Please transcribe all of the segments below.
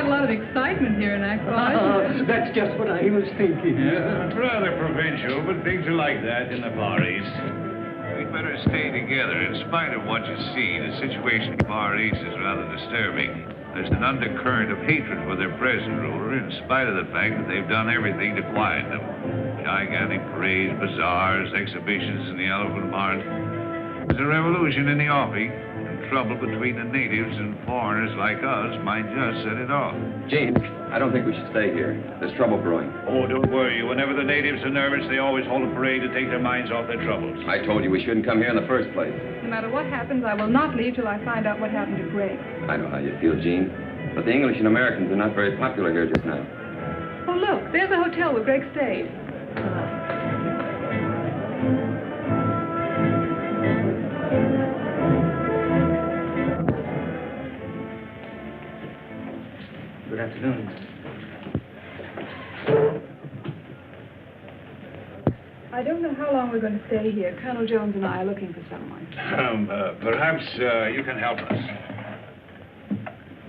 a lot of excitement here in Akbar. That's just what I was thinking. Yeah, it's rather provincial, but things are like that in the Far East. We'd better stay together. In spite of what you see, the situation in the Far East is rather disturbing. There's an undercurrent of hatred for their present ruler, in spite of the fact that they've done everything to quiet them. Gigantic parades, bazaars, exhibitions in the elephant mart. There's a revolution in the offing, and trouble between the natives and foreigners like us might just set it off. Gene, I don't think we should stay here. There's trouble brewing. Oh, don't worry. Whenever the natives are nervous, they always hold a parade to take their minds off their troubles. I told you we shouldn't come here in the first place. No matter what happens, I will not leave till I find out what happened to Greg. I know how you feel, Gene. But the English and Americans are not very popular here just now. Oh, look, there's the hotel where Greg stayed. Good afternoon. I don't know how long we're going to stay here. Colonel Jones and I are looking for someone. Perhaps you can help us.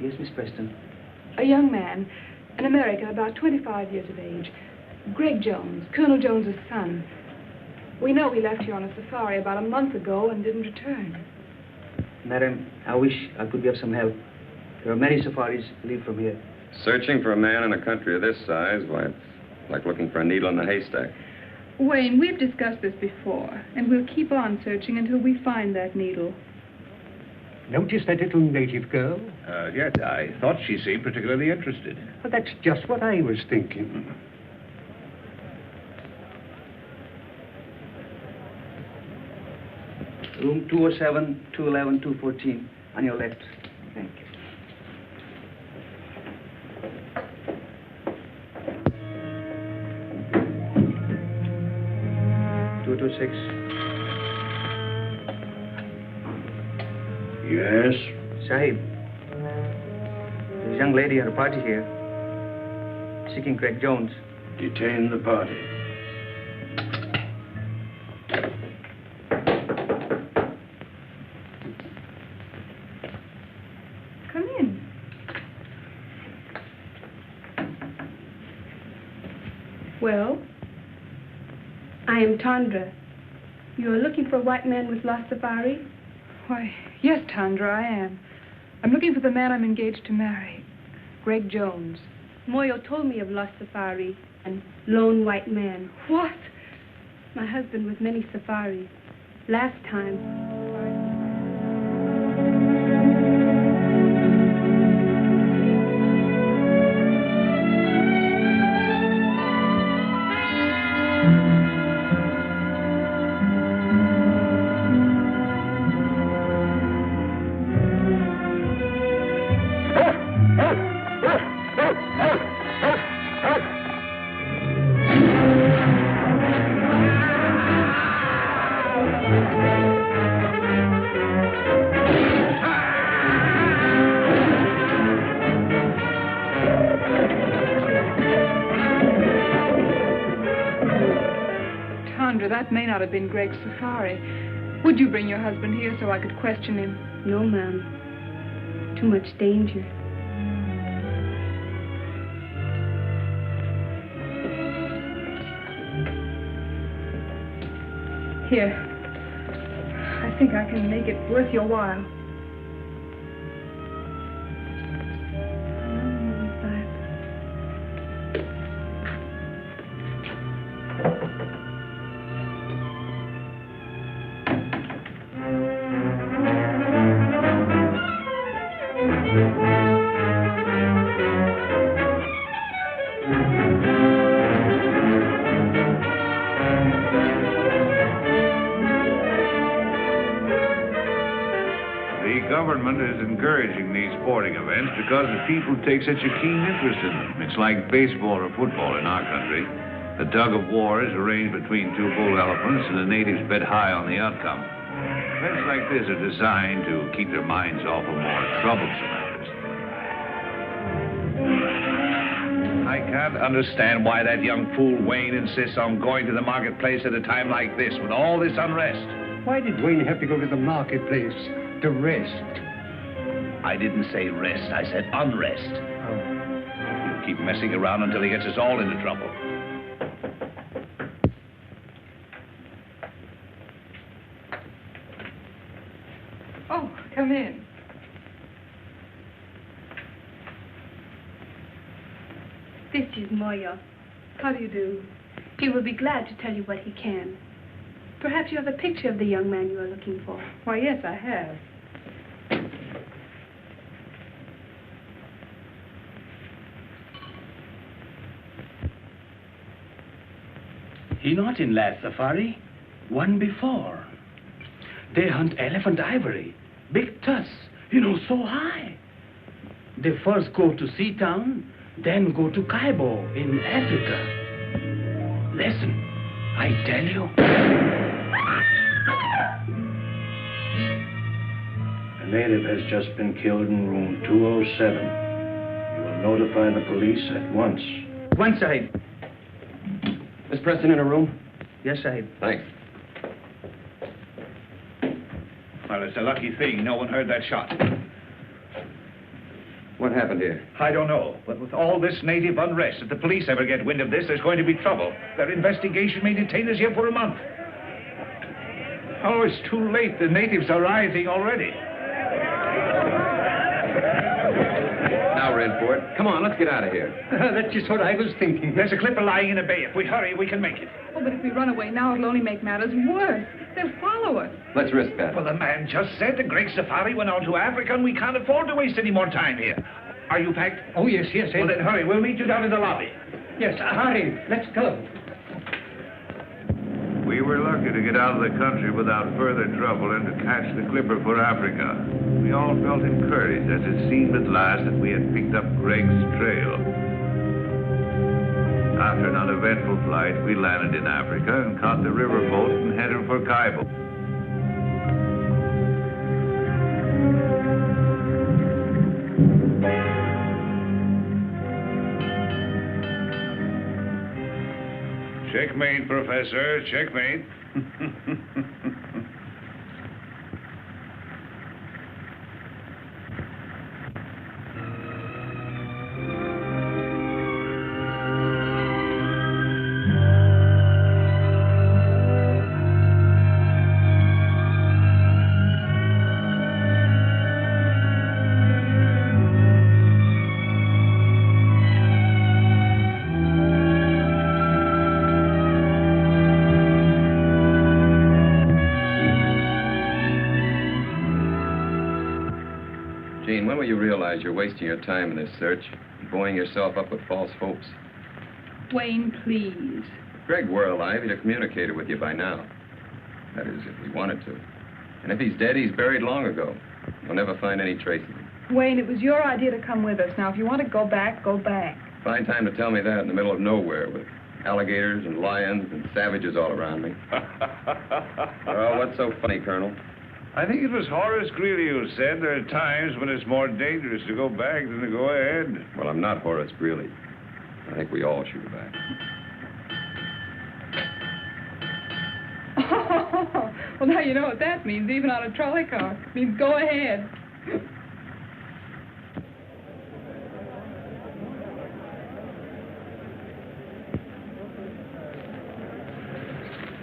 Yes, Miss Preston. A young man, an American, about 25 years of age. Greg Jones, Colonel Jones's son. We know he left here on a safari about a month ago and didn't return. Madam, I wish I could be of some help. There are many safaris leave from here. Searching for a man in a country of this size, why, it's like looking for a needle in the haystack. Wayne, we've discussed this before, and we'll keep on searching until we find that needle. Notice that little native girl? Yes, I thought she seemed particularly interested. Well, that's just what I was thinking. Room 207, 211, 214, on your left. Thank you. Six. Yes? Sahib, there's a young lady at a party here, seeking Greg Jones. Detain the party. Come in. Well? I am Tandra. You are looking for a white man with lost safari? Why, yes, Tandra, I am. I'm looking for the man I'm engaged to marry, Greg Jones. Moyo told me of lost safari and lone white man. What? My husband with many safaris. Last time. That may not have been Greg's safari. Would you bring your husband here so I could question him? No, ma'am. Too much danger. Here. I think I can make it worth your while. Encouraging these sporting events because the people take such a keen interest in them. It's like baseball or football in our country. The tug of war is arranged between two bull elephants, and the natives bet high on the outcome. Events like this are designed to keep their minds off of more troublesome matters. I can't understand why that young fool Wayne insists on going to the marketplace at a time like this with all this unrest. Why did Wayne have to go to the marketplace? To rest? I didn't say rest. I said unrest. Oh. keep messing around until he gets us all into trouble. Oh, come in. This is Moya. How do you do? He will be glad to tell you what he can. Perhaps you have a picture of the young man you are looking for. Why, yes, I have. He not in last safari, one before. They hunt elephant ivory, big tusks, so high. They first go to Seatown, then go to Kaibo in Africa. Listen, I tell you. A native has just been killed in room 207. You will notify the police at once. One side. Miss Preston in her room? Yes, Sahib. Thanks. Well, it's a lucky thing no one heard that shot. What happened here? I don't know, but with all this native unrest, if the police ever get wind of this, there's going to be trouble. Their investigation may detain us here for a month. Oh, it's too late. The natives are rising already. Now we're in for it. Come on, let's get out of here. That's just what I was thinking. There's a clipper lying in a bay. If we hurry, we can make it. Oh, but if we run away now, it'll only make matters worse. They'll follow us. Let's risk that. Well, the man just said the Great Safari went on to Africa, and we can't afford to waste any more time here. Are you packed? Oh, yes, yes. Well, then hurry. We'll meet you down in the lobby. Yes, hurry. Let's go. We were lucky to get out of the country without further trouble and to catch the clipper for Africa. We all felt encouraged as it seemed at last that we had picked up Greg's trail. After an uneventful flight, we landed in Africa and caught the riverboat and headed for Kaibo. Checkmate, Professor. Checkmate. Gene, when will you realize you're wasting your time in this search, buoying yourself up with false hopes? Wayne, please. If Greg were alive, he'd have communicated with you by now. That is, if he wanted to. And if he's dead, he's buried long ago. You'll never find any trace of him. Wayne, it was your idea to come with us. Now, if you want to go back, go back. Fine time to tell me that in the middle of nowhere with alligators and lions and savages all around me. Well, what's so funny, Colonel? I think it was Horace Greeley who said there are times when it's more dangerous to go back than to go ahead. Well, I'm not Horace Greeley. I think we all should go back. Well, now you know what that means, even on a trolley car. It means go ahead.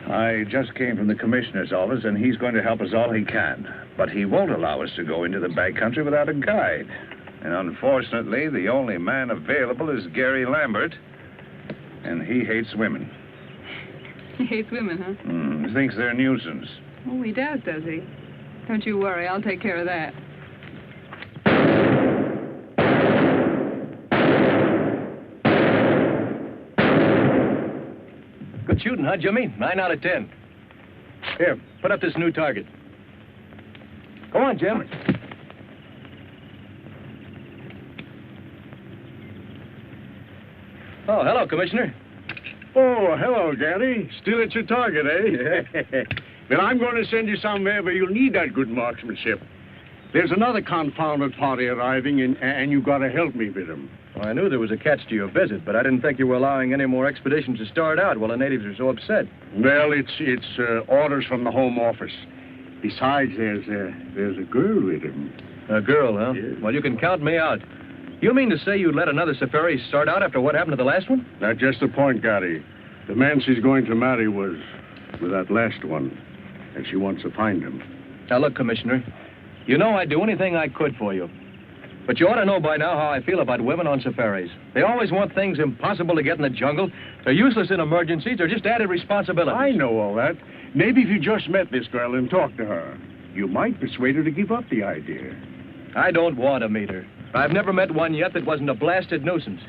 I just came from the commissioner's office, and he's going to help us all he can. But he won't allow us to go into the back country without a guide. And unfortunately, the only man available is Gary Lambert, and he hates women. He hates women, huh? He thinks they're a nuisance. Oh, he does he? Don't you worry, I'll take care of that. Good shooting, huh, Jimmy? 9 out of 10. Here, put up this new target. Go on, Jim. Oh, hello, Commissioner. Oh, hello, Gary. Still at your target, eh? Well, I'm going to send you somewhere where you'll need that good marksmanship. There's another confounded party arriving, and you've got to help me with them. Well, I knew there was a catch to your visit, but I didn't think you were allowing any more expeditions to start out while the natives are so upset. Well, it's orders from the Home Office. Besides, there's a girl with him. A girl, huh? Yes. Well, you can count me out. You mean to say you'd let another safari start out after what happened to the last one? That's just the point, Gary. The man she's going to marry was that last one, and she wants to find him. Now, look, Commissioner, you know I'd do anything I could for you. But you ought to know by now how I feel about women on safaris. They always want things impossible to get in the jungle. They're useless in emergencies. They're just added responsibilities. I know all that. Maybe if you just met this girl and talked to her, you might persuade her to give up the idea. I don't want to meet her. I've never met one yet that wasn't a blasted nuisance.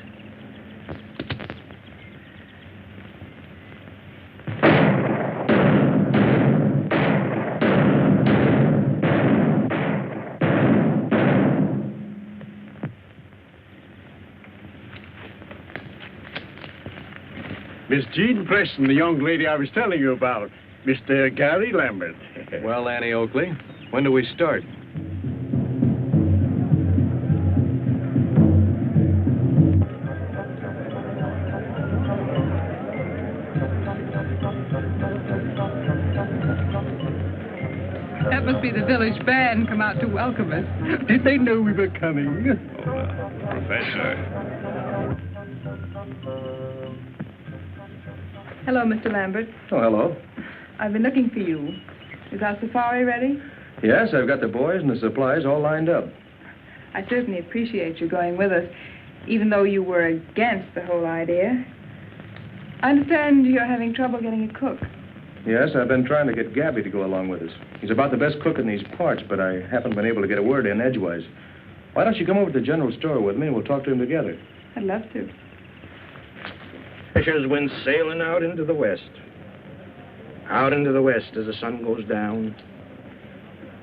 Miss Jean Preston, the young lady I was telling you about. Mr. Gary Lambert. Well, Annie Oakley, when do we start? That must be the village band come out to welcome us. Did they know we were coming? Professor. Hello, Mr. Lambert. Oh, hello. I've been looking for you. Is our safari ready? Yes, I've got the boys and the supplies all lined up. I certainly appreciate you going with us, even though you were against the whole idea. I understand you're having trouble getting a cook. Yes, I've been trying to get Gabby to go along with us. He's about the best cook in these parts, but I haven't been able to get a word in edgewise. Why don't you come over to the general store with me and we'll talk to him together? I'd love to. Fishers went sailing out into the west. Out into the west as the sun goes down.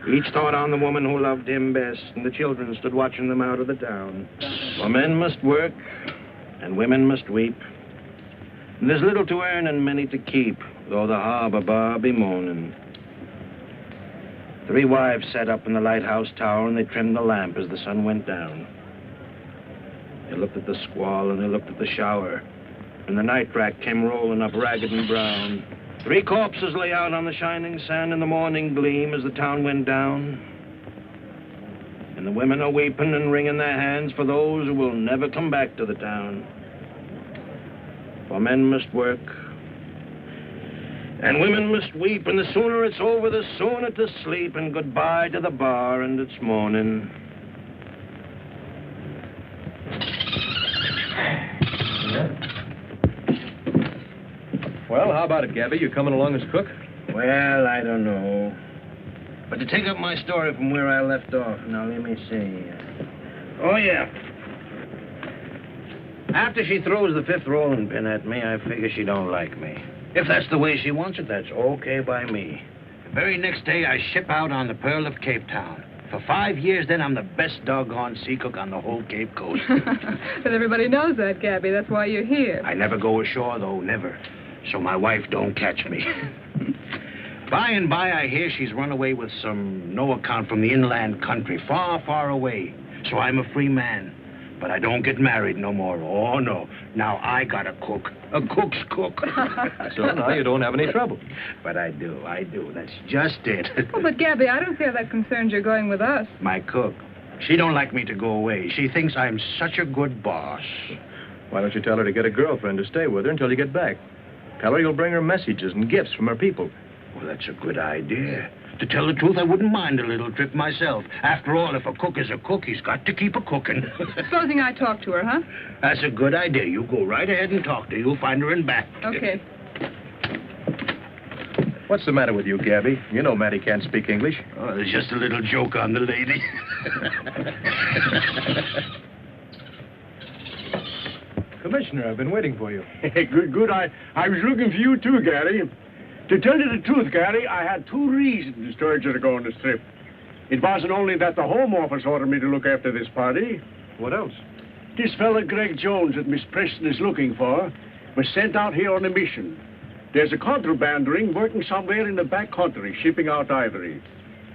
Each thought on the woman who loved him best, and the children stood watching them out of the town. For men must work, and women must weep. And there's little to earn and many to keep, though the harbor bar be moaning. 3 wives sat up in the lighthouse tower, and they trimmed the lamp as the sun went down. They looked at the squall, and they looked at the shower. And the night rack came rolling up ragged and brown. 3 corpses lay out on the shining sand in the morning gleam as the town went down. And the women are weeping and wringing their hands for those who will never come back to the town. For men must work, and women must weep, and the sooner it's over, the sooner to sleep, and goodbye to the bar and its morning. Well, how about it, Gabby? You coming along as cook? Well, I don't know. But to take up my story from where I left off, now let me see. Oh, yeah. After she throws the 5th rolling pin at me, I figure she don't like me. If that's the way she wants it, that's okay by me. The very next day, I ship out on the Pearl of Cape Town. For 5 years, then, I'm the best doggone sea cook on the whole Cape Coast. But everybody knows that, Gabby. That's why you're here. I never go ashore, though, never. So my wife don't catch me. By and by, I hear she's run away with some no account from the inland country, far, far away. So I'm a free man. But I don't get married no more. Oh, no. Now I got a cook. A cook's cook. So now you don't have any trouble. But I do. That's just it. Oh, but Gabby, I don't see how that concerns your going with us. My cook. She don't like me to go away. She thinks I'm such a good boss. Why don't you tell her to get a girlfriend to stay with her until you get back? Tell her you'll bring her messages and gifts from her people. Well, that's a good idea. To tell the truth, I wouldn't mind a little trip myself. After all, if a cook is a cook, he's got to keep a cooking. Supposing I talk to her, huh? That's a good idea. You go right ahead and talk to her. You'll find her in back. Okay. What's the matter with you, Gabby? You know Mattie can't speak English. Oh, there's just a little joke on the lady. Commissioner, I've been waiting for you. Good. I was looking for you, too, Gary. To tell you the truth, Gary, I had 2 reasons to urge you to go on this trip. It wasn't only that the Home Office ordered me to look after this party. What else? This fella, Greg Jones, that Miss Preston is looking for, was sent out here on a mission. There's a contraband ring working somewhere in the back country, shipping out ivory.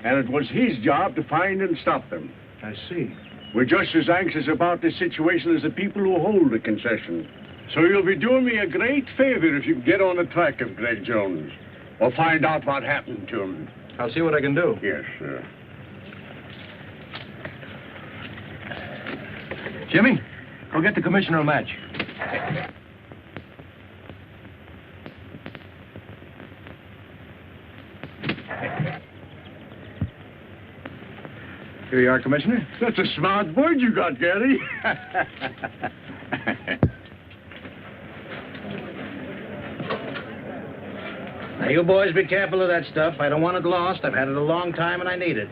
And it was his job to find and stop them. I see. We're just as anxious about this situation as the people who hold the concession. So you'll be doing me a great favor if you can get on the track of Greg Jones, or find out what happened to him. I'll see what I can do. Yes, sir. Jimmy, go get the commissioner a match. Here you are, Commissioner. That's a smart bird you got, Gary. Now, you boys be careful of that stuff. I don't want it lost. I've had it a long time and I need it.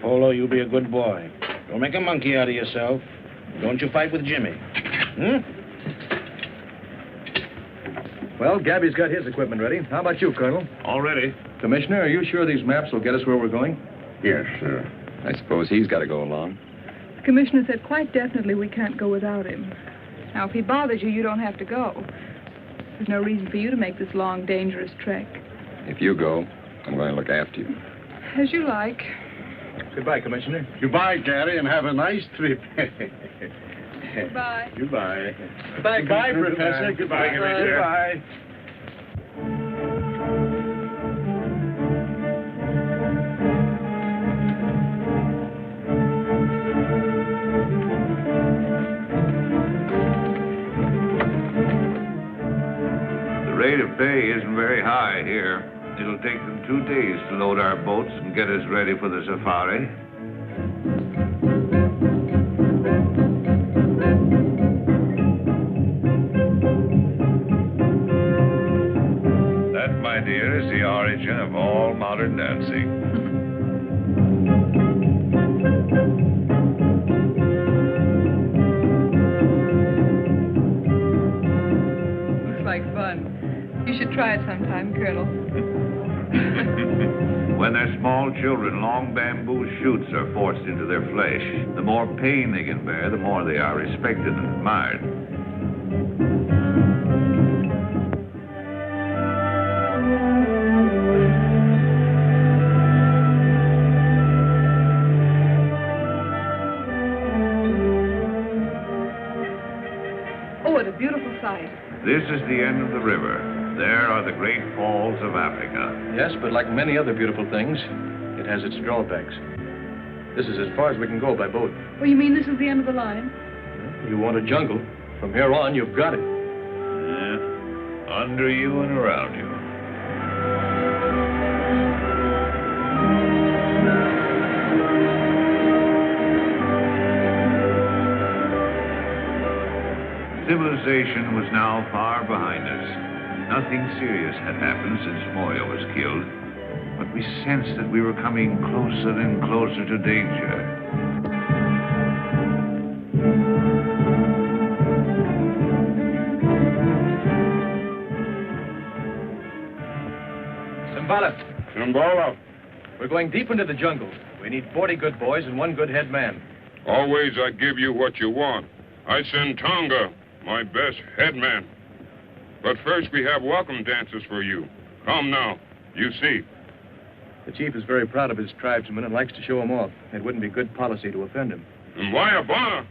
Polo, you be a good boy. Don't make a monkey out of yourself. Don't you fight with Jimmy. Well, Gabby's got his equipment ready. How about you, Colonel? All ready. Commissioner, are you sure these maps will get us where we're going? Yes, sir. I suppose he's got to go along. The commissioner said quite definitely we can't go without him. Now, if he bothers you, you don't have to go. There's no reason for you to make this long, dangerous trek. If you go, I'm going to look after you. As you like. Goodbye, Commissioner. Goodbye, Gary, and have a nice trip. Goodbye. Goodbye. Goodbye, Professor. Goodbye, Commissioner. Goodbye. The rate of pay isn't very high here. It'll take them 2 days to load our boats and get us ready for the safari. That, my dear, is the origin of all modern dancing. Looks like fun. You should try it sometime, Colonel. When they're small children, long bamboo shoots are forced into their flesh. The more pain they can bear, the more they are respected and admired. Oh, what a beautiful sight. This is the end of the river. There are the great falls of Africa. Yes, but like many other beautiful things, it has its drawbacks. This is as far as we can go by boat. Oh, you mean this is the end of the line? You want a jungle. From here on, you've got it. Yeah. Under you and around you. Civilization was now far behind us. Nothing serious had happened since Moya was killed, but we sensed that we were coming closer and closer to danger. Simbala, we're going deep into the jungle. We need 40 good boys and 1 good head man. Always I give you what you want. I send Tonga, my best head man. But first we have welcome dances for you. Come now, you see. The chief is very proud of his tribesmen and likes to show them off. It wouldn't be good policy to offend him. And why a bother?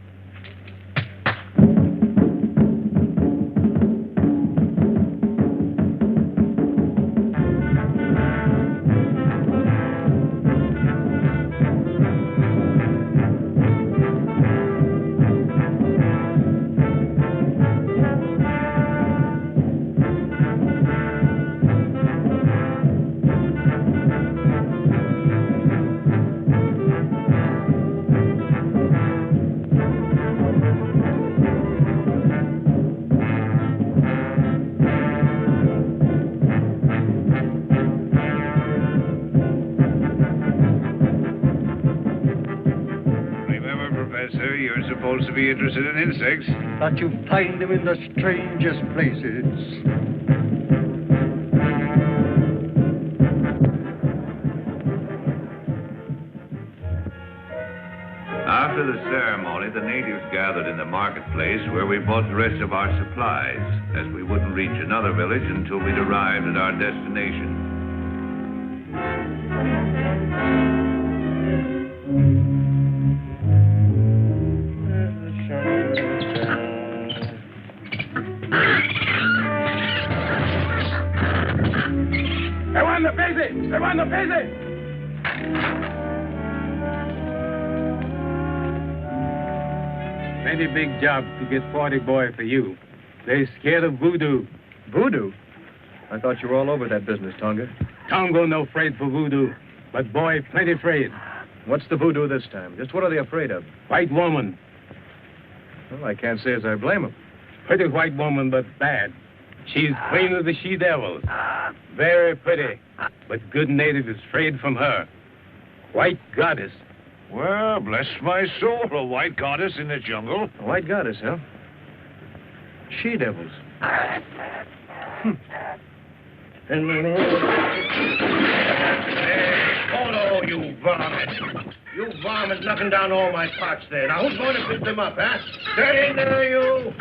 Supposed to be interested in insects. That you find them in the strangest places. After the ceremony, the natives gathered in the marketplace where we bought the rest of our supplies, as we wouldn't reach another village until we'd arrived at our destination. plenty big job to get 40 boy for you. They scared of voodoo. Voodoo? I thought you were all over that business, Tonga. Tongo no afraid for voodoo, but boy plenty afraid. What's the voodoo this time? Just what are they afraid of? White woman. Well, I can't say as I blame them. Pretty white woman, but bad. She's queen of the she-devils. Very pretty, but good native is afraid from her. White goddess. Well, bless my soul, a white goddess in the jungle. A white goddess, huh? She-devils. Hey, Photo, you varmint. You varmint knocking down all my pots there. Now, who's going to pick them up, huh? Stay in there, you.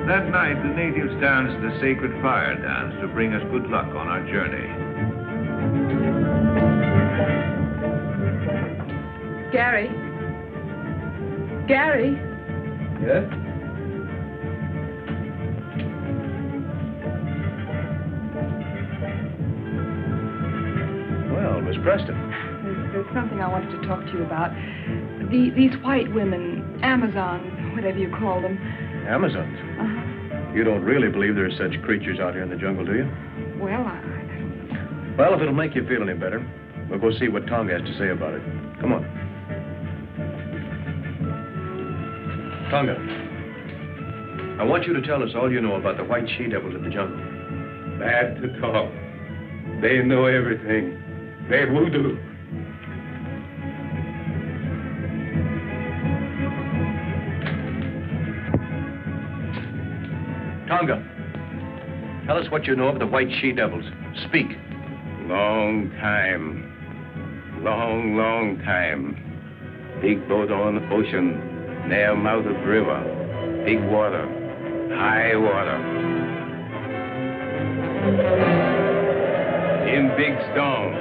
That night, the natives danced the sacred fire dance to bring us good luck on our journey. Gary? Gary? Yeah? Well, Miss Preston. There's something I wanted to talk to you about. These white women, Amazons, whatever you call them. Amazons? Uh-huh. You don't really believe there's such creatures out here in the jungle, do you? Well, I don't know. Well, if it'll make you feel any better, we'll go see what Tonga has to say about it. Come on. Tonga, I want you to tell us all you know about the white she-devils of the jungle. Bad to talk. They know everything. They voodoo. Tonga, tell us what you know of the white she-devils. Speak. Long time. Long time. Big boat on the ocean. Near mouth of river. Big water. High water. In big storm.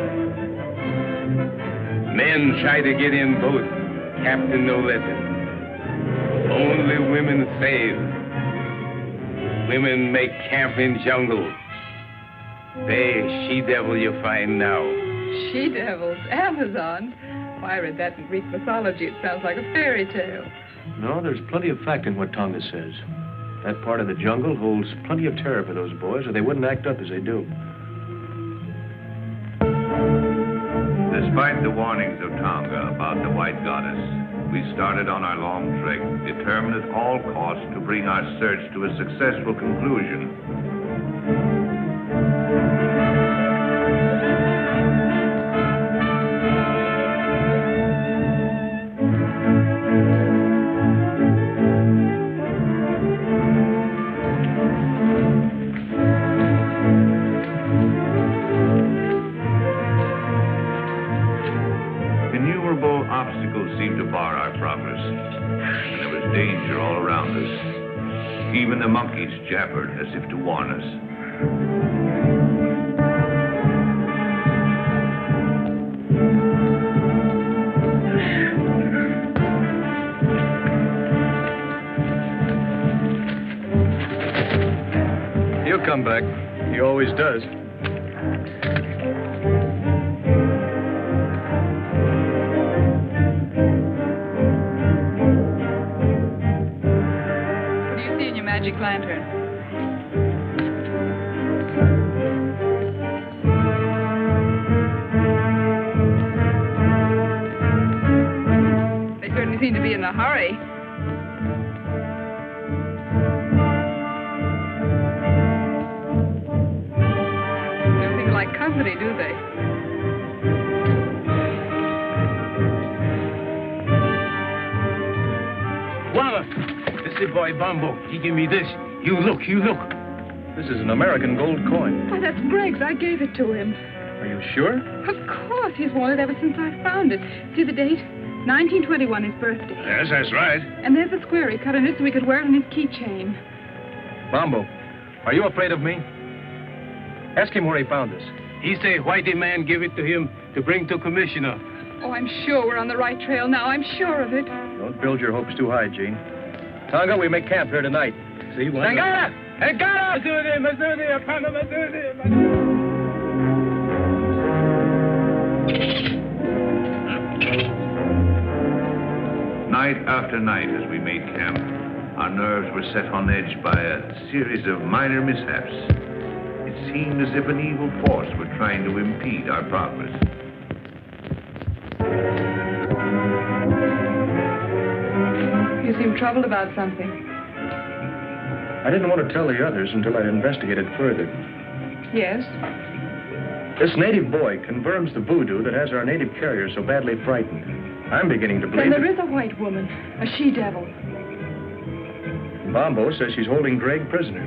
Men try to get in boat. Captain no let them. Only women save. Women make camp in jungle. They she-devil you find now. She-devils? Amazons? Why, I read that in Greek mythology. It sounds like a fairy tale. No, there's plenty of fact in what Tonga says. That part of the jungle holds plenty of terror for those boys, or they wouldn't act up as they do. Despite the warnings of Tonga about the white goddess, we started on our long trek, determined at all costs to bring our search to a successful conclusion. Obstacles seemed to bar our progress, and there was danger all around us. Even the monkeys jabbered as if to warn us. He'll come back. He always does. Magic lantern. They certainly seem to be in a hurry. They don't seem to like company, do they? Walla! This is boy Bumbo. He give me this. You look. This is an American gold coin. Why, that's Greg's. I gave it to him. Are you sure? Of course. He's worn it ever since I found it. See the date? 1921, his birthday. Yes, that's right. And there's the square he cut in it so he could wear it on his keychain. Bumbo, are you afraid of me? Ask him where he found this. He say whitey man give it to him to bring to commissioner. Oh, I'm sure we're on the right trail now. I'm sure of it. Don't build your hopes too high, Jean. Tonga, we make camp here tonight. See, why? Tangana! Tangana! Night after night as we made camp, our nerves were set on edge by a series of minor mishaps. It seemed as if an evil force were trying to impede our progress. You seem troubled about something. I didn't want to tell the others until I'd investigated further. Yes? This native boy confirms the voodoo that has our native carrier so badly frightened. I'm beginning to believe Then there is a white woman, a she-devil. Bombo says she's holding Greg prisoner.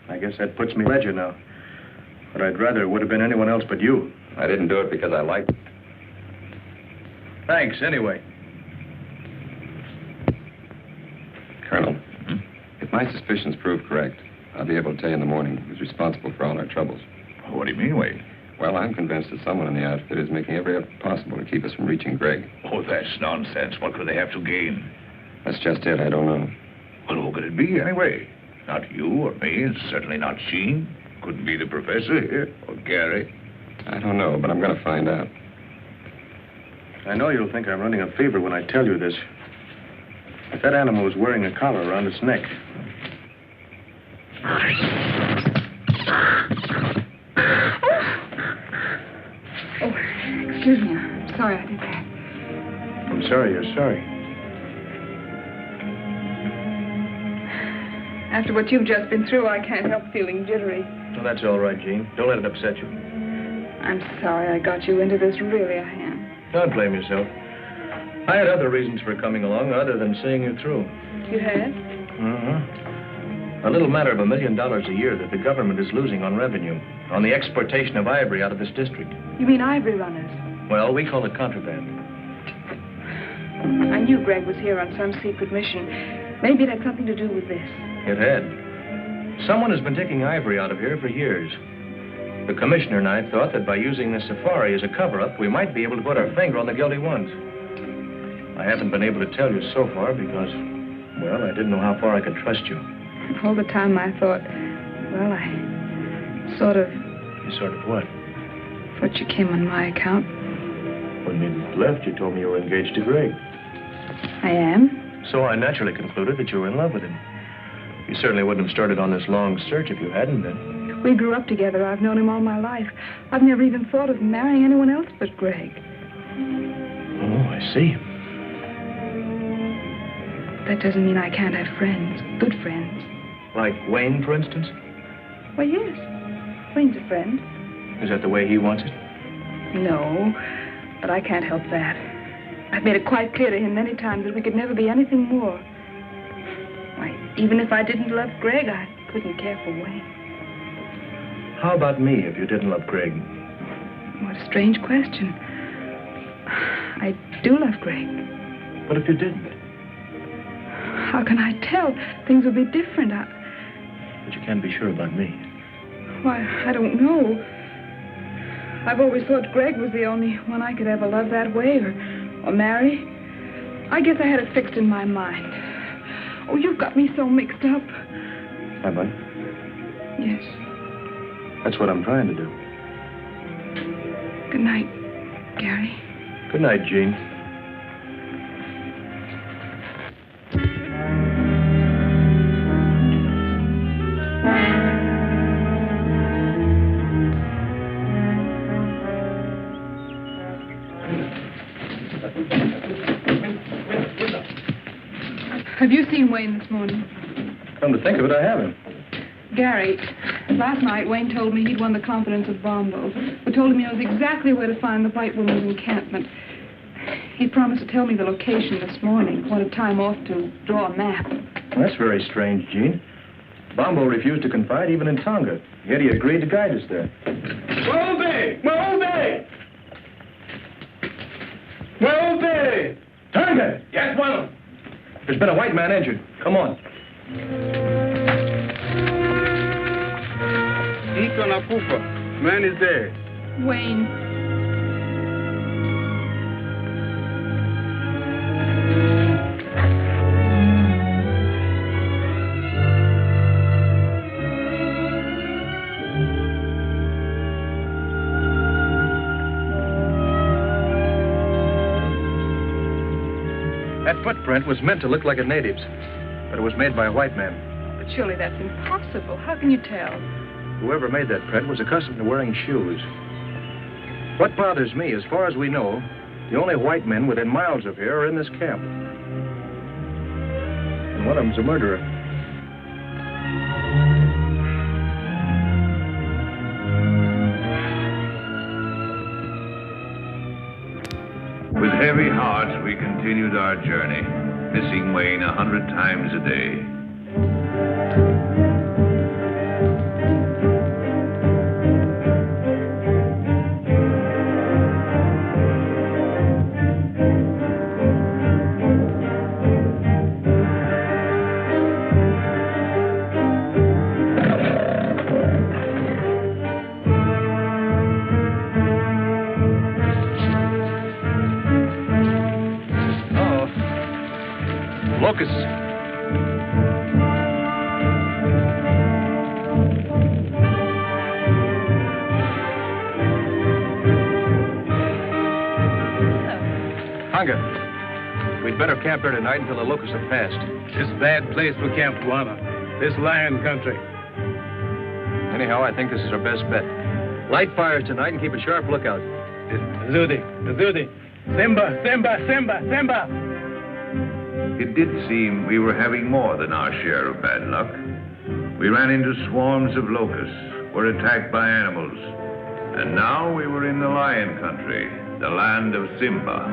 I guess that puts me ledger now. But I'd rather it would have been anyone else but you. I didn't do it because I liked it. Thanks, anyway. Colonel, if my suspicions prove correct, I'll be able to tell you in the morning who's responsible for all our troubles. What do you mean, Wade? Well, I'm convinced that someone in the outfit is making every effort possible to keep us from reaching Greg. Oh, that's nonsense. What could they have to gain? That's just it. I don't know. Well, who could it be, anyway? Not you or me, and certainly not Sheen. Couldn't be the professor here, or Gary. I don't know, but I'm going to find out. I know you'll think I'm running a fever when I tell you this. If that animal was wearing a collar around its neck. Oh, excuse me. I'm sorry I did that. I'm sorry you're sorry. After what you've just been through, I can't help feeling jittery. Well, that's all right, Jean. Don't let it upset you. I'm sorry I got you into this. Really, I am. Don't blame yourself. I had other reasons for coming along other than seeing you through. You had? A little matter of $1 million a year that the government is losing on revenue, on the exportation of ivory out of this district. You mean ivory runners? Well, we call it contraband. I knew Greg was here on some secret mission. Maybe it had something to do with this. It had. Someone has been taking ivory out of here for years. The commissioner and I thought that by using this safari as a cover-up, we might be able to put our finger on the guilty ones. I haven't been able to tell you so far because, well, I didn't know how far I could trust you. All the time I thought, well, I sort of... You sort of what? Thought you came on my account. When you left, you told me you were engaged to Greg. I am? So I naturally concluded that you were in love with him. You certainly wouldn't have started on this long search if you hadn't been. We grew up together. I've known him all my life. I've never even thought of marrying anyone else but Greg. Oh, I see. That doesn't mean I can't have friends, good friends. Like Wayne, for instance? Why, yes. Wayne's a friend. Is that the way he wants it? No, but I can't help that. I've made it quite clear to him many times that we could never be anything more. Why, even if I didn't love Greg, I couldn't care for Wayne. How about me if you didn't love Greg? What a strange question. I do love Greg. But if you didn't? How can I tell? Things would be different. But you can't be sure about me. Why, I don't know. I've always thought Greg was the only one I could ever love that way or marry. I guess I had it fixed in my mind. Oh, you've got me so mixed up. Have I? Yes. That's what I'm trying to do. Good night, Gary. Good night, Jean. Have you seen Wayne this morning? Come to think of it, I haven't. Gary, last night Wayne told me he'd won the confidence of Bombo, who told him he knows exactly where to find the white woman's encampment. He promised to tell me the location this morning. Wanted time off to draw a map. Well, that's very strange, Jean. Bombo refused to confide even in Tonga, yet he agreed to guide us there. Mobe! Mobe! Mobe! Tonga! Yes, well. There's been a white man injured. Come on. Iko nakufa. Man is dead. Wayne. That footprint was meant to look like a native's, but it was made by a white man. But surely that's impossible. How can you tell? Whoever made that print was accustomed to wearing shoes. What bothers me, as far as we know, the only white men within miles of here are in this camp. And one of them's a murderer. With heavy hearts, we continued our journey, missing Wayne 100 times a day. Locusts. Hunger. We'd better camp here tonight until the locusts have passed. It's a bad place for Camp Guana. This lion country. Anyhow, I think this is our best bet. Light fires tonight and keep a sharp lookout. Zudi, Simba, Simba, Simba, Simba. It did seem we were having more than our share of bad luck. We ran into swarms of locusts, were attacked by animals, and now we were in the lion country, the land of Simba.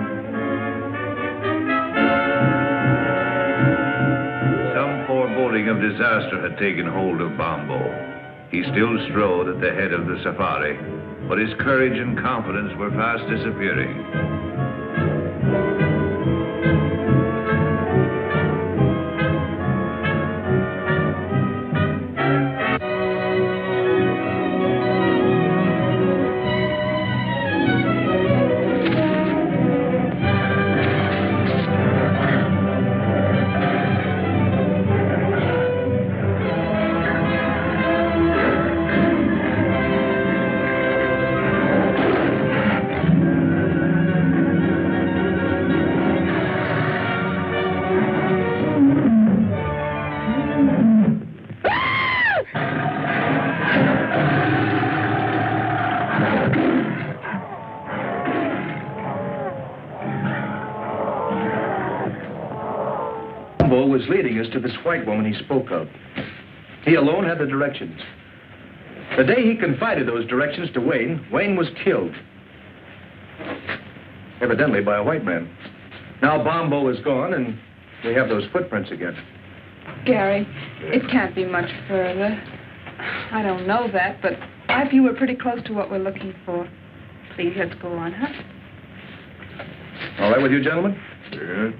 Some foreboding of disaster had taken hold of Bombo. He still strode at the head of the safari, but his courage and confidence were fast disappearing. Was leading us to this white woman he spoke of. He alone had the directions. The day he confided those directions to Wayne, Wayne was killed. Evidently by a white man. Now Bombo is gone, and we have those footprints again. Gary, it can't be much further. I don't know that, but I feel we're pretty close to what we're looking for. Please, let's go on, huh? All right with you, gentlemen? Yeah.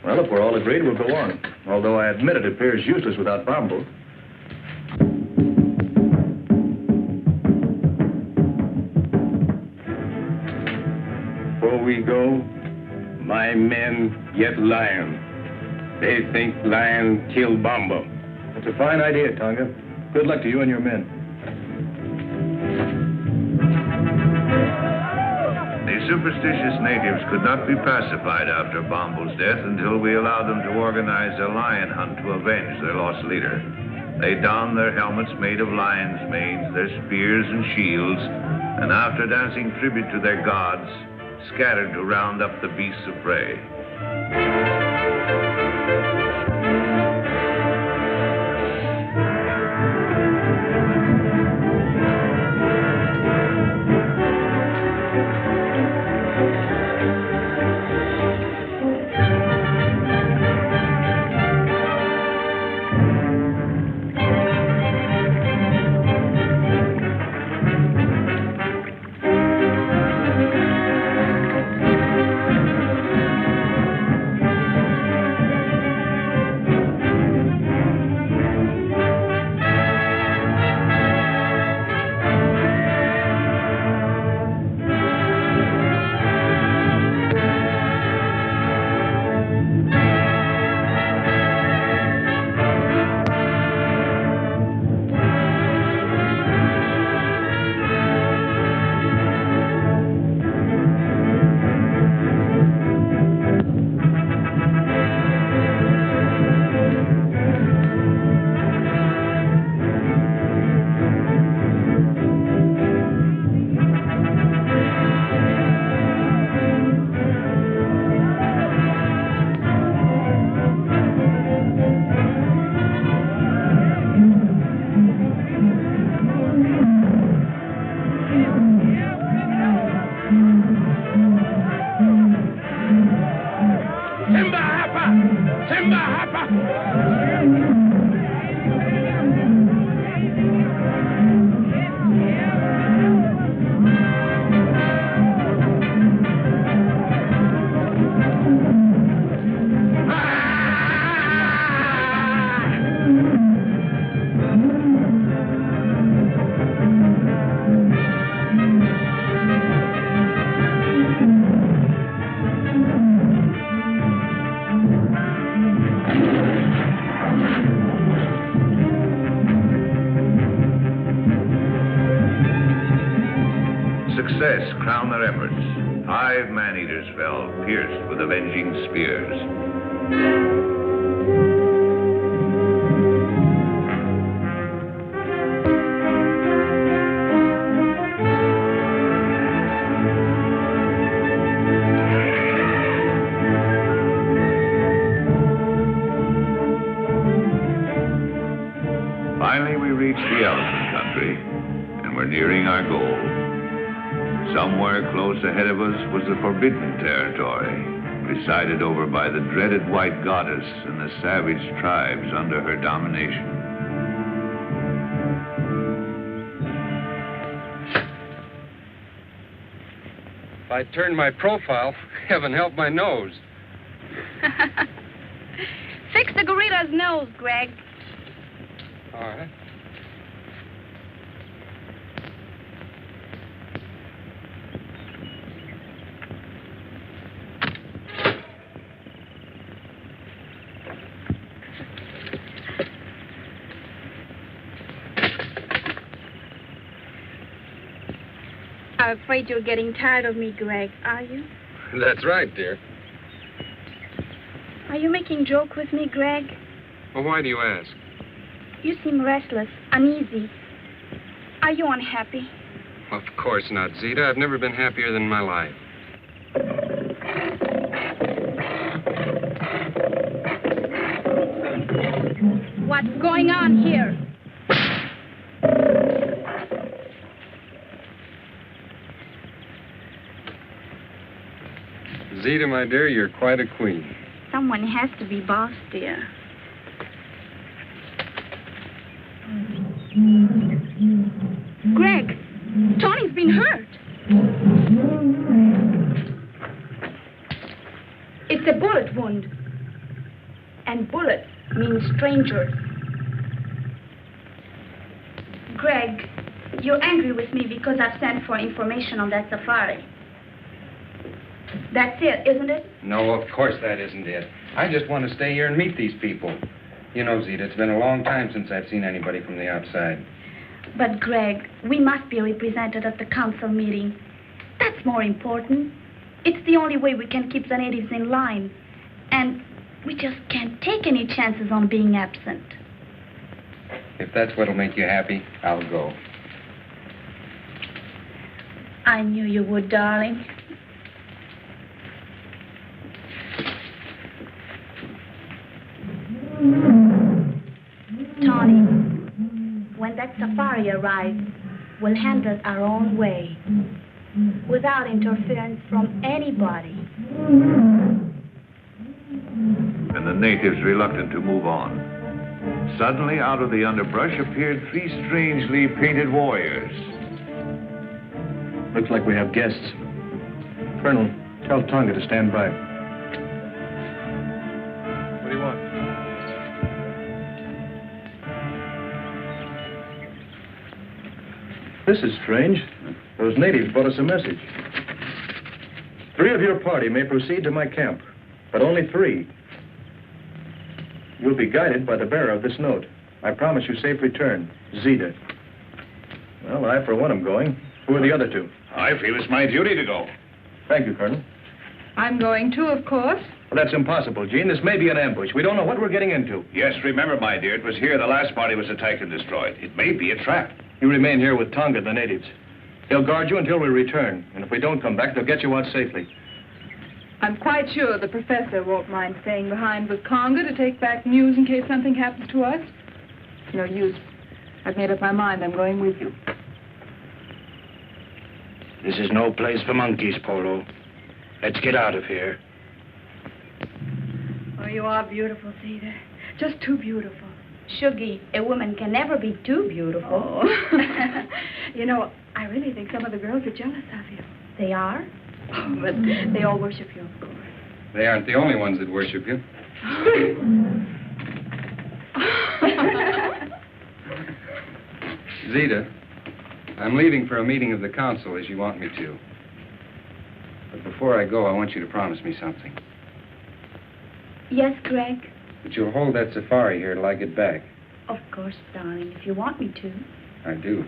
Well, if we're all agreed, we'll go on. Although I admit it appears useless without Bombo. Before we go, my men yet lion. They think lion killed Bombo. That's a fine idea, Tonga. Good luck to you and your men. The superstitious natives could not be pacified after Bombo's death until we allowed them to organize a lion hunt to avenge their lost leader. They donned their helmets made of lions' manes, their spears and shields, and after dancing tribute to their gods, scattered to round up the beasts of prey. Success crowned their efforts. 5 man-eaters fell, pierced with avenging spears. Finally, we reached the elephant country, and we're nearing our goal. Somewhere close ahead of us was the forbidden territory, presided over by the dreaded white goddess and the savage tribes under her domination. If I turn my profile, heaven help my nose. Fix the gorilla's nose, Greg. All right. I'm afraid you're getting tired of me, Greg, are you? That's right, dear. Are you making joke with me, Greg? Well, why do you ask? You seem restless, uneasy. Are you unhappy? Of course not, Zita. I've never been happier than in my life. What's going on here? Zita, my dear, you're quite a queen. Someone has to be boss, dear. Greg, Tony's been hurt. It's a bullet wound. And bullets mean strangers. Greg, you're angry with me because I've sent for information on that safari. That's it, isn't it? No, of course that isn't it. I just want to stay here and meet these people. You know, Zita, it's been a long time since I've seen anybody from the outside. But, Greg, we must be represented at the council meeting. That's more important. It's the only way we can keep the natives in line. And we just can't take any chances on being absent. If that's what'll make you happy, I'll go. I knew you would, darling. Tawny, when that safari arrives, we'll handle it our own way, without interference from anybody. And the natives reluctant to move on. Suddenly, out of the underbrush appeared 3 strangely painted warriors. Looks like we have guests. Colonel, tell Tonga to stand by. What do you want? This is strange. Those natives brought us a message. 3 of your party may proceed to my camp, but only 3. You'll be guided by the bearer of this note. I promise you safe return. Zita. Well, I, for one, am going. Who are the other 2? I feel it's my duty to go. Thank you, Colonel. I'm going too, of course. Well, that's impossible, Jean. This may be an ambush. We don't know what we're getting into. Yes, remember, my dear, it was here the last party was attacked and destroyed. It may be a trap. You remain here with Tonga, the natives. They'll guard you until we return. And if we don't come back, they'll get you out safely. I'm quite sure the professor won't mind staying behind with Conga to take back news in case something happens to us. No use. I've made up my mind. I'm going with you. This is no place for monkeys, Polo. Let's get out of here. Oh, you are beautiful, Zita. Just too beautiful. Shuggy, a woman can never be too beautiful. Oh. You know, I really think some of the girls are jealous of you. They are? Oh, but they all worship you, of course. They aren't the only ones that worship you. Zita, I'm leaving for a meeting of the council as you want me to. But before I go, I want you to promise me something. Yes, Greg? That you'll hold that safari here till I get back. Of course, darling, if you want me to. I do.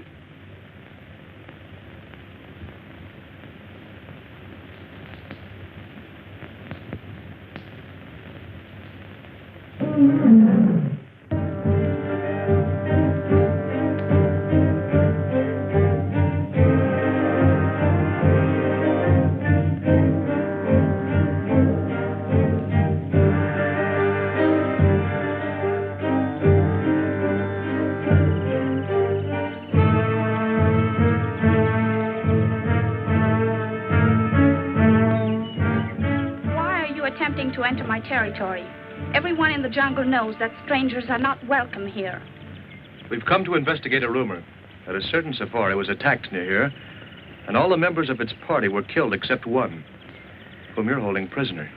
To enter my territory. Everyone in the jungle knows that strangers are not welcome here. We've come to investigate a rumor that a certain safari was attacked near here, and all the members of its party were killed except one, whom you're holding prisoner.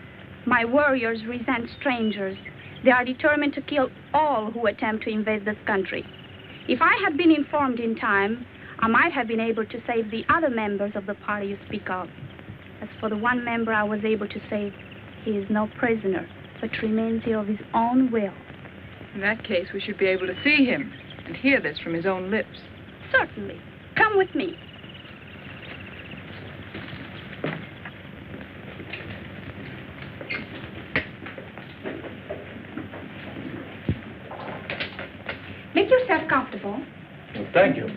My warriors resent strangers. They are determined to kill all who attempt to invade this country. If I had been informed in time, I might have been able to save the other members of the party you speak of. As for the one member I was able to save, he is no prisoner, but remains here of his own will. In that case, we should be able to see him and hear this from his own lips. Certainly. Come with me. Make yourself comfortable. Well, thank you.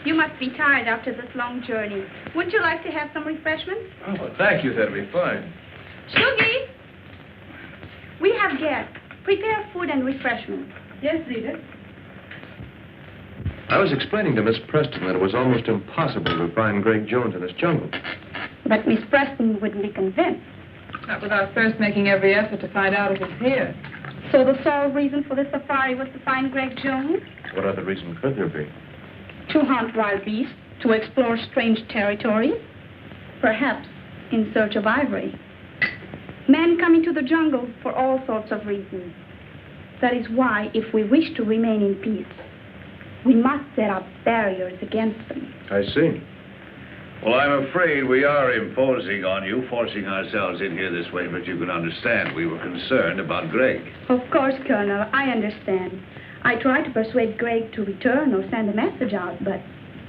You must be tired after this long journey. Wouldn't you like to have some refreshments? Oh, well, thank you. That'll be fine. Shuggy! We have guests. Prepare food and refreshments. Yes, Zita. I was explaining to Miss Preston that it was almost impossible to find Greg Jones in this jungle. But Miss Preston wouldn't be convinced. Not without first making every effort to find out if it's here. So the sole reason for this safari was to find Greg Jones? What other reason could there be? To hunt wild beasts, to explore strange territory, perhaps in search of ivory. Men come into the jungle for all sorts of reasons. That is why, if we wish to remain in peace, We must set up barriers against them. I see. Well, I'm afraid we are imposing on you, forcing ourselves in here this way, but you can understand we were concerned about Greg. Of course, Colonel, I understand. I tried to persuade Greg to return or send a message out, but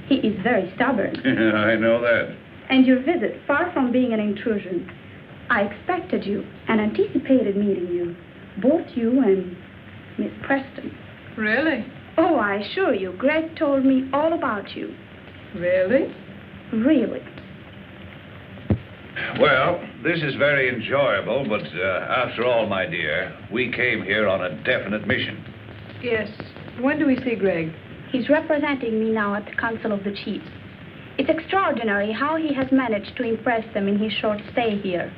he is very stubborn. I know that. And your visit, far from being an intrusion, I expected you and anticipated meeting you, both you and Miss Preston. Really? Oh, I assure you, Greg told me all about you. Really? Really. Well, this is very enjoyable, but after all, my dear, we came here on a definite mission. Yes. When do we see Greg? He's representing me now at the Council of the Chiefs. It's extraordinary how he has managed to impress them in his short stay here.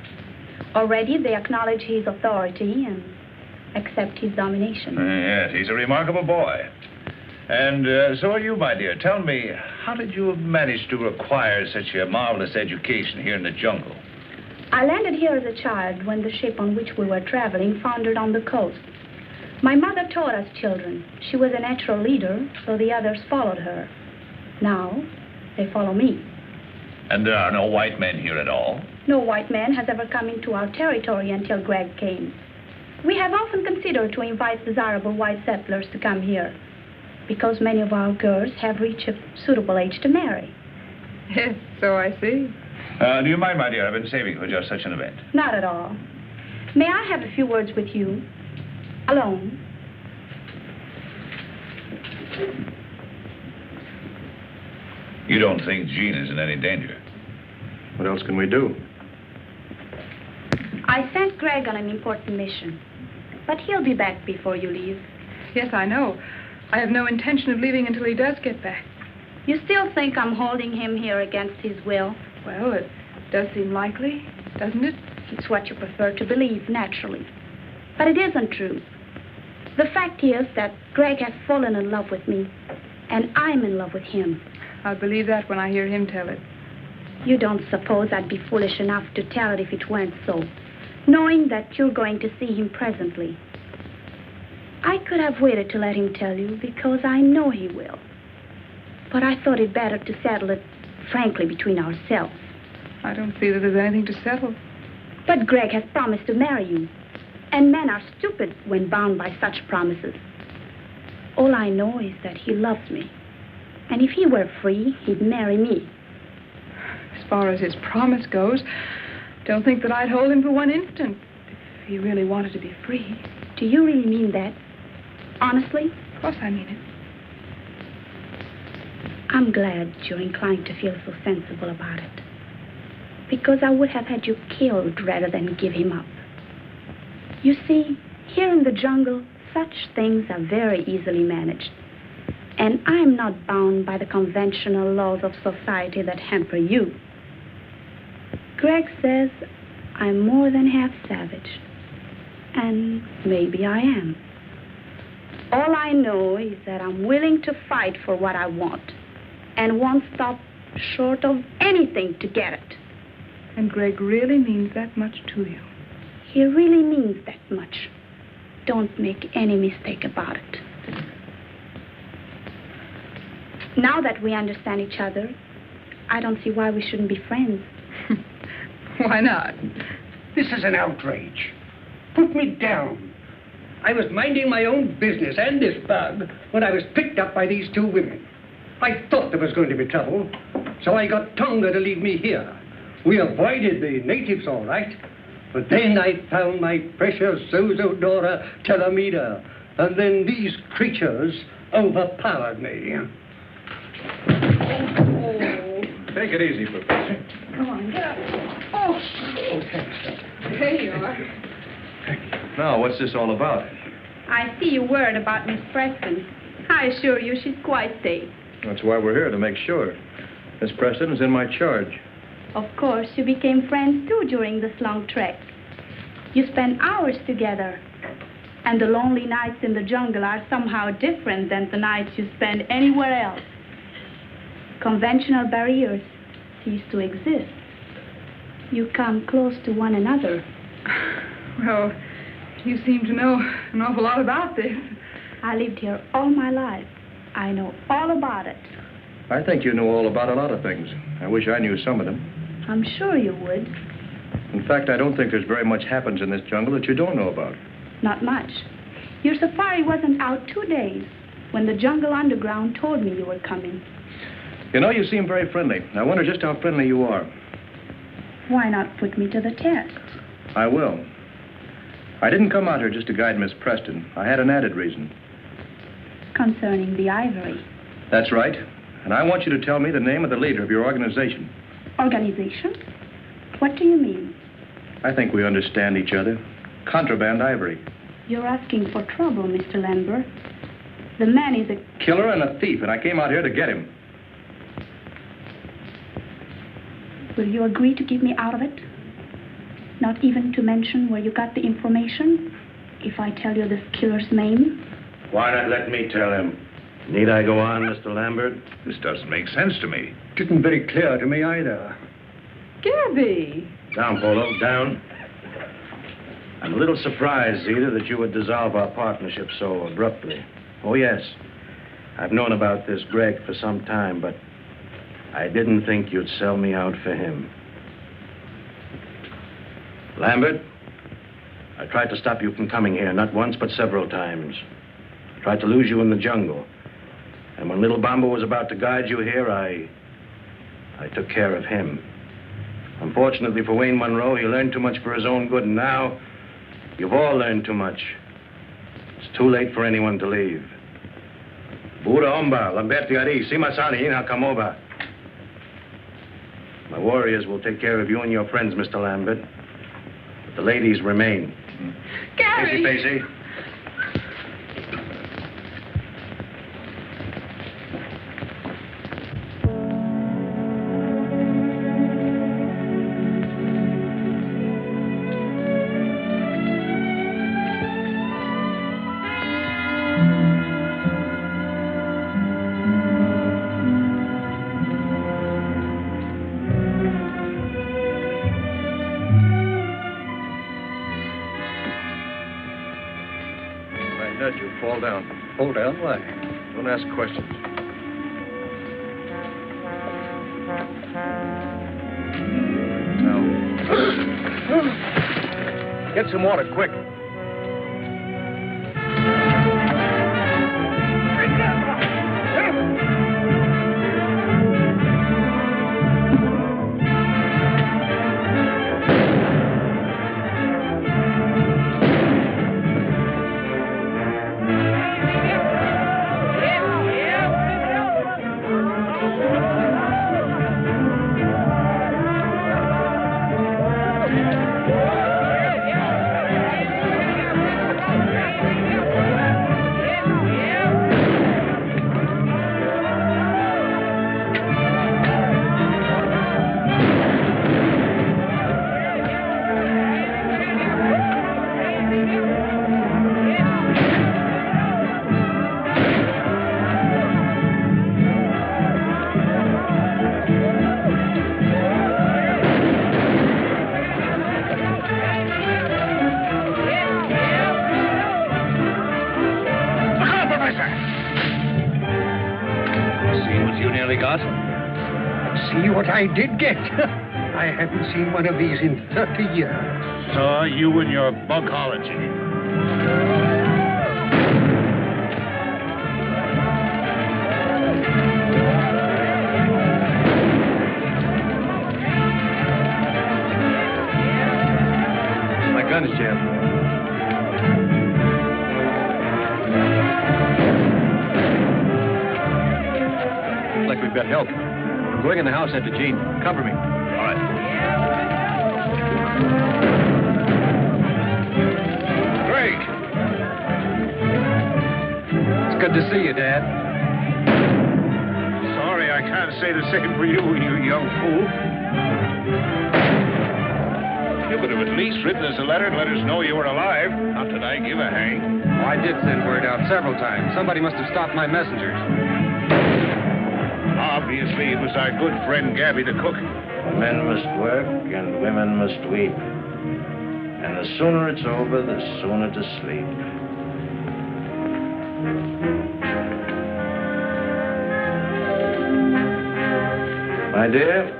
Already they acknowledge his authority and accept his domination. Yes, he's a remarkable boy. And so are you, my dear. Tell me, how did you manage to acquire such a marvelous education here in the jungle? I landed here as a child when the ship on which we were traveling foundered on the coast. My mother taught us children. She was a natural leader, so the others followed her. Now, they follow me. And there are no white men here at all? No white man has ever come into our territory until Greg came. We have often considered to invite desirable white settlers to come here, because many of our girls have reached a suitable age to marry. Yes, so I see. Do you mind, my dear? I've been saving for just such an event. Not at all. May I have a few words with you? Alone. You don't think Jean is in any danger? What else can we do? I sent Greg on an important mission, but he'll be back before you leave. Yes, I know. I have no intention of leaving until he does get back. You still think I'm holding him here against his will? Well, it does seem likely, doesn't it? It's what you prefer to believe, naturally. But it isn't true. The fact is that Greg has fallen in love with me, and I'm in love with him. I'll believe that when I hear him tell it. You don't suppose I'd be foolish enough to tell it if it weren't so, knowing that you're going to see him presently. I could have waited to let him tell you because I know he will. But I thought it better to settle it frankly between ourselves. I don't see that there's anything to settle. But Greg has promised to marry you. And men are stupid when bound by such promises. All I know is that he loves me. And if he were free, he'd marry me. As far as his promise goes, don't think that I'd hold him for one instant if he really wanted to be free. Do you really mean that? Honestly? Of course I mean it. I'm glad you're inclined to feel so sensible about it. Because I would have had you killed rather than give him up. You see, here in the jungle, such things are very easily managed. And I'm not bound by the conventional laws of society that hamper you. Greg says I'm more than half savage. And maybe I am. All I know is that I'm willing to fight for what I want. And won't stop short of anything to get it. And Greg really means that much to you. He really means that much. Don't make any mistake about it. Now that we understand each other, I don't see why we shouldn't be friends. Why not? This is an outrage. Put me down. I was minding my own business and this bug when I was picked up by these two women. I thought there was going to be trouble, so I got Tonga to lead me here. We avoided the natives all right, but then I found my precious Zozodora Telemida, and then these creatures overpowered me. Take it easy, Professor. Come on, get up. Oh, thanks. There you are. Now, what's this all about? I see you worried about Miss Preston. I assure you she's quite safe. That's why we're here, to make sure. Miss Preston is in my charge. Of course, you became friends, too, during this long trek. You spent hours together. And the lonely nights in the jungle are somehow different than the nights you spend anywhere else. Conventional barriers cease to exist. You come close to one another. Well, you seem to know an awful lot about this. I lived here all my life. I know all about it. I think you know all about a lot of things. I wish I knew some of them. I'm sure you would. In fact, I don't think there's very much happens in this jungle that you don't know about. Not much. Your safari wasn't out 2 days when the jungle underground told me you were coming. You know, you seem very friendly. I wonder just how friendly you are. Why not put me to the test? I will. I didn't come out here just to guide Miss Preston. I had an added reason. Concerning the ivory. That's right. And I want you to tell me the name of the leader of your organization. Organization? What do you mean? I think we understand each other. Contraband ivory. You're asking for trouble, Mr. Lambert. The man is a killer and a thief, and I came out here to get him. Will you agree to keep me out of it? Not even to mention where you got the information? If I tell you this killer's name? Why not let me tell him? Need I go on, Mr. Lambert? This doesn't make sense to me. Didn't very clear to me either. Gabby! Down, Polo, down. I'm a little surprised, Zita, that you would dissolve our partnership so abruptly. Oh, yes. I've known about this Greg for some time, but I didn't think you'd sell me out for him. Lambert, I tried to stop you from coming here, not once, but several times. I tried to lose you in the jungle. And when little Bomba was about to guide you here, I took care of him. Unfortunately for Wayne Monroe, he learned too much for his own good, and now you've all learned too much. It's too late for anyone to leave. Buda Omba, Lamberti Ari, Simasani, Ina Kamoba. My warriors will take care of you and your friends, Mr. Lambert. But the ladies remain. Gary! Pacey. Fall down. Fall down? Why? Don't ask questions. Now. Get some water, quick. I did get. I haven't seen one of these in 30 years. So you and your bugology. My gun is jammed. Looks like we've got help. Going in the house after Jean. Cover me. All right. Greg! It's good to see you, Dad. Sorry, I can't say the same for you, you young fool. You could have at least written us a letter and let us know you were alive. Not that I give a hang. Oh, I did send word out several times. Somebody must have stopped my messengers. Obviously, it was our good friend Gabby the cook. Men must work and women must weep. And the sooner it's over, the sooner to sleep. My dear,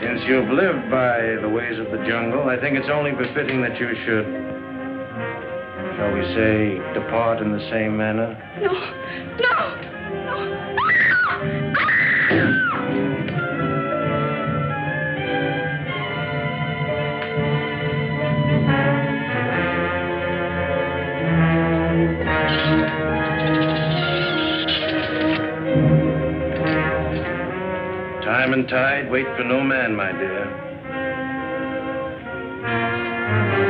since you've lived by the ways of the jungle, I think it's only befitting that you should, shall we say, depart in the same manner. No, no, no. Time and tide wait for no man, my dear.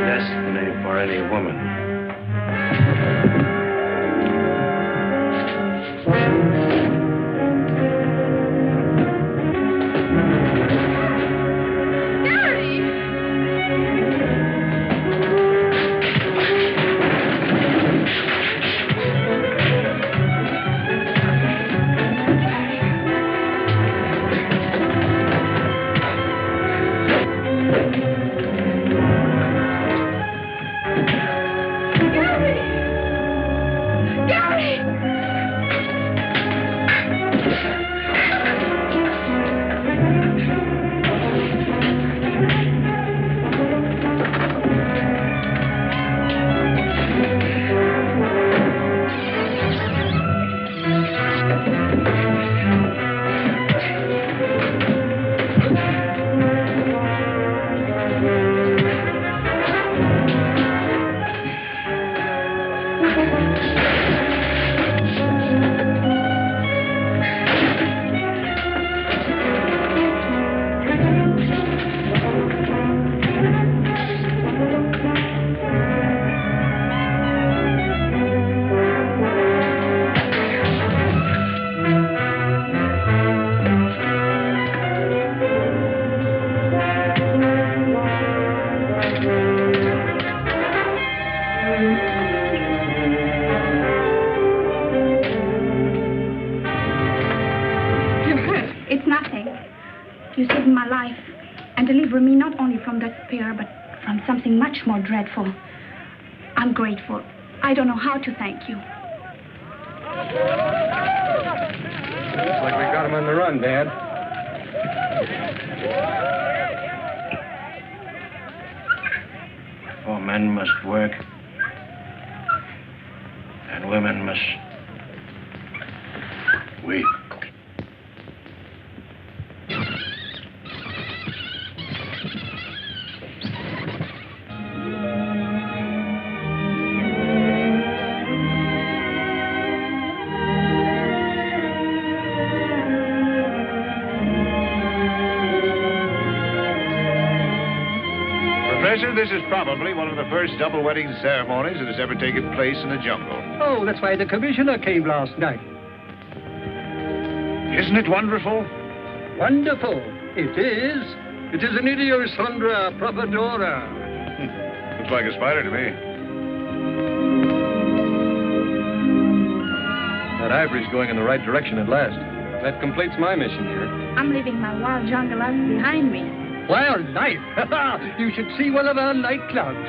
Destiny for any woman. You saved my life and delivered me not only from despair, but from something much more dreadful. I'm grateful. I don't know how to thank you. Looks like we got him on the run, Dad. For men must work, and women must weep. This is probably one of the first double wedding ceremonies that has ever taken place in the jungle. Oh, that's why the commissioner came last night. Isn't it wonderful? Wonderful. It is. It is an Idiosondra propodora. Looks like a spider to me. That ivory's going in the right direction at last. That completes my mission here. I'm leaving my wild jungle life behind me. Wild life? You should see one of our nightclubs.